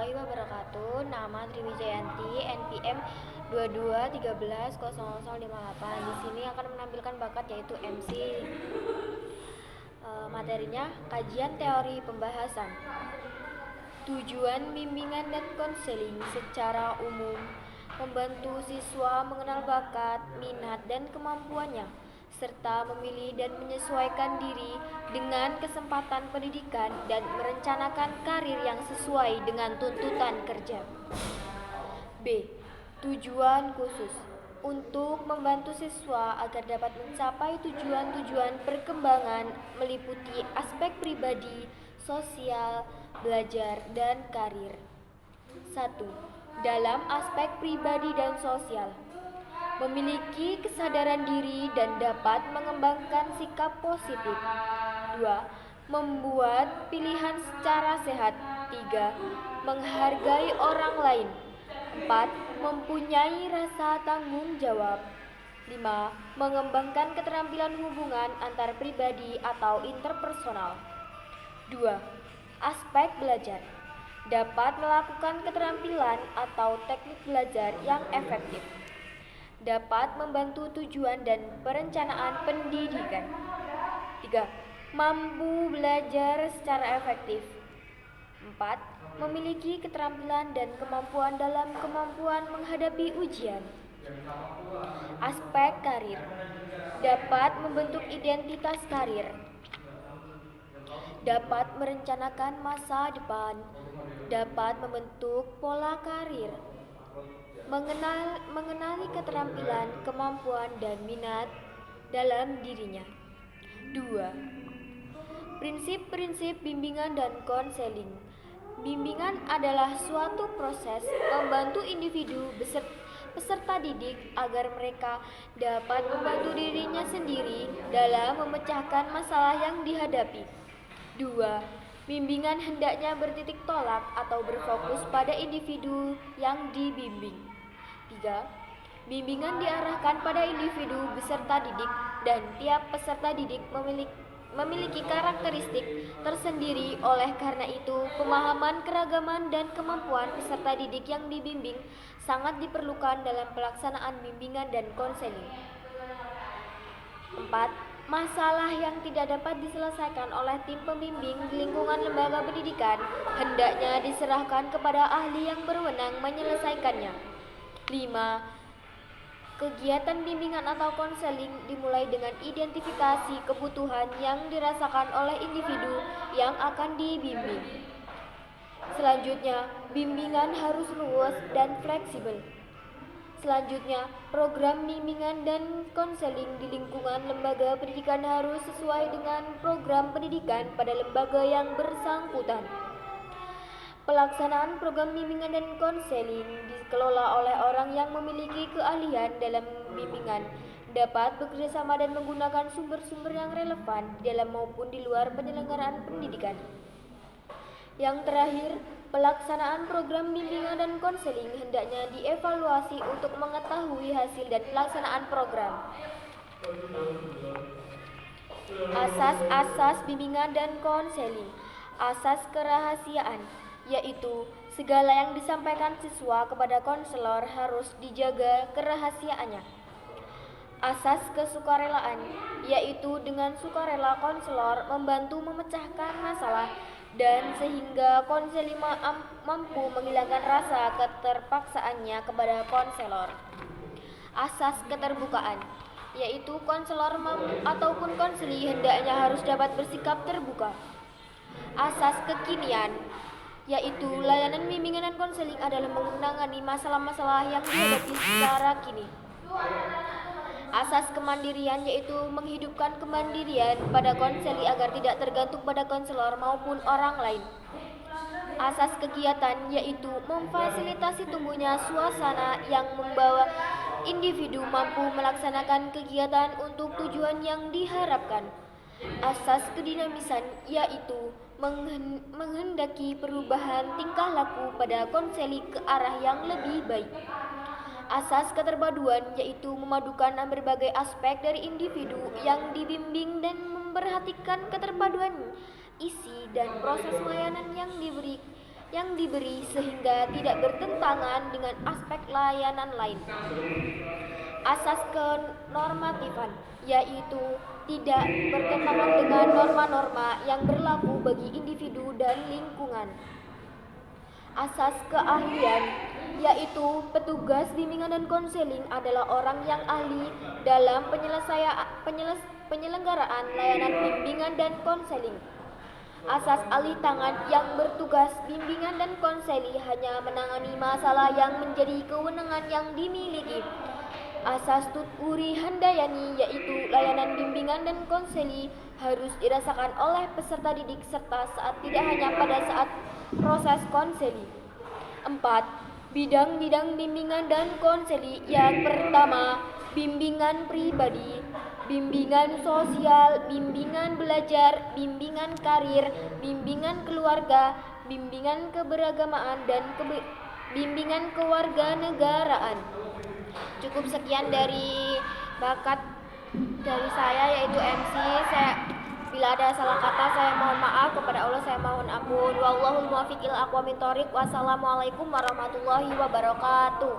warahmatullahi wabarakatuh. Nama Triwijayanti, NPM 22130058. Di sini akan menampilkan bakat yaitu MC. Materinya kajian teori pembahasan. Tujuan bimbingan dan konseling secara umum membantu siswa mengenal bakat, minat, dan kemampuannya, serta memilih dan menyesuaikan diri dengan kesempatan pendidikan dan merencanakan karir yang sesuai dengan tuntutan kerja. B. Tujuan khusus untuk membantu siswa agar dapat mencapai tujuan-tujuan perkembangan meliputi aspek pribadi, sosial, belajar, dan karir. 1. Dalam aspek pribadi dan sosial, memiliki kesadaran diri dan dapat mengembangkan sikap positif. 2. Membuat pilihan secara sehat. 3. Menghargai orang lain. 4. Mempunyai rasa tanggung jawab. 5. Mengembangkan keterampilan hubungan antar pribadi atau interpersonal. 2. Aspek belajar, dapat melakukan keterampilan atau teknik belajar yang efektif, dapat membantu tujuan dan perencanaan pendidikan. 3. Mampu belajar secara efektif. 4. Memiliki keterampilan dan kemampuan dalam kemampuan menghadapi ujian. Aspek karir, dapat membentuk identitas karir, dapat merencanakan masa depan, dapat membentuk pola karir, mengenali keterampilan, kemampuan, dan minat dalam dirinya. 2. Prinsip-prinsip bimbingan dan konseling. Bimbingan adalah suatu proses membantu individu peserta didik agar mereka dapat membantu dirinya sendiri dalam memecahkan masalah yang dihadapi. 2. Bimbingan hendaknya bertitik tolak atau berfokus pada individu yang dibimbing. 3. Bimbingan diarahkan pada individu peserta didik dan tiap peserta didik memiliki karakteristik tersendiri. Oleh karena itu, pemahaman keragaman dan kemampuan peserta didik yang dibimbing sangat diperlukan dalam pelaksanaan bimbingan dan konseling. 4. Masalah yang tidak dapat diselesaikan oleh tim pembimbing di lingkungan lembaga pendidikan hendaknya diserahkan kepada ahli yang berwenang menyelesaikannya. 5. Kegiatan bimbingan atau konseling dimulai dengan identifikasi kebutuhan yang dirasakan oleh individu yang akan dibimbing. Selanjutnya, bimbingan harus luas dan fleksibel. Selanjutnya, program bimbingan dan konseling di lingkungan lembaga pendidikan harus sesuai dengan program pendidikan pada lembaga yang bersangkutan. Pelaksanaan program bimbingan dan konseling dikelola oleh orang yang memiliki keahlian dalam bimbingan, dapat bekerjasama dan menggunakan sumber-sumber yang relevan di dalam maupun di luar penyelenggaraan pendidikan. Yang terakhir, pelaksanaan program bimbingan dan konseling hendaknya dievaluasi untuk mengetahui hasil dan pelaksanaan program. Asas-asas bimbingan dan konseling. Asas kerahasiaan, yaitu segala yang disampaikan siswa kepada konselor harus dijaga kerahasiaannya. Asas kesukarelaan, yaitu dengan sukarela konselor membantu memecahkan masalah dan sehingga konseling mampu menghilangkan rasa keterpaksaannya kepada konselor. Asas keterbukaan, yaitu konselor ataupun konseli hendaknya harus dapat bersikap terbuka. Asas kekinian, yaitu layanan bimbingan dan konseling adalah menangani masalah-masalah yang dihadapi secara kini. Asas kemandirian, yaitu menghidupkan kemandirian pada konseli agar tidak tergantung pada konselor maupun orang lain. Asas kegiatan, yaitu memfasilitasi tumbuhnya suasana yang membawa individu mampu melaksanakan kegiatan untuk tujuan yang diharapkan. Asas kedinamisan, yaitu menghendaki perubahan tingkah laku pada konseli ke arah yang lebih baik. Asas keterpaduan, yaitu memadukan berbagai aspek dari individu yang dibimbing dan memperhatikan keterpaduan isi dan proses layanan yang diberi yang diberi sehingga tidak bertentangan dengan aspek layanan lain. Asas kenormatifan, yaitu tidak bertentangan dengan norma-norma yang berlaku bagi individu dan lingkungan. Asas keahlian, yaitu petugas bimbingan dan konseling adalah orang yang ahli dalam penyelenggaraan layanan bimbingan dan konseling. Asas alih tangan, yang bertugas bimbingan dan konseling hanya menangani masalah yang menjadi kewenangan yang dimiliki. Asas tuturi handayani, yaitu layanan bimbingan dan konseling harus dirasakan oleh peserta didik serta tidak hanya pada saat proses konseling. 4. Bidang-bidang bimbingan dan konseling. Yang pertama, bimbingan pribadi, bimbingan sosial, bimbingan belajar, bimbingan karir, bimbingan keluarga, bimbingan keberagamaan, dan bimbingan kewarganegaraan. Cukup sekian dari bakat dari saya, yaitu MC. Bila ada salah kata, saya mohon maaf. Kepada Allah saya mohon ampun. Wallahul muwaffiq ila aqwamit thoriq. Wassalamualaikum warahmatullahi wabarakatuh.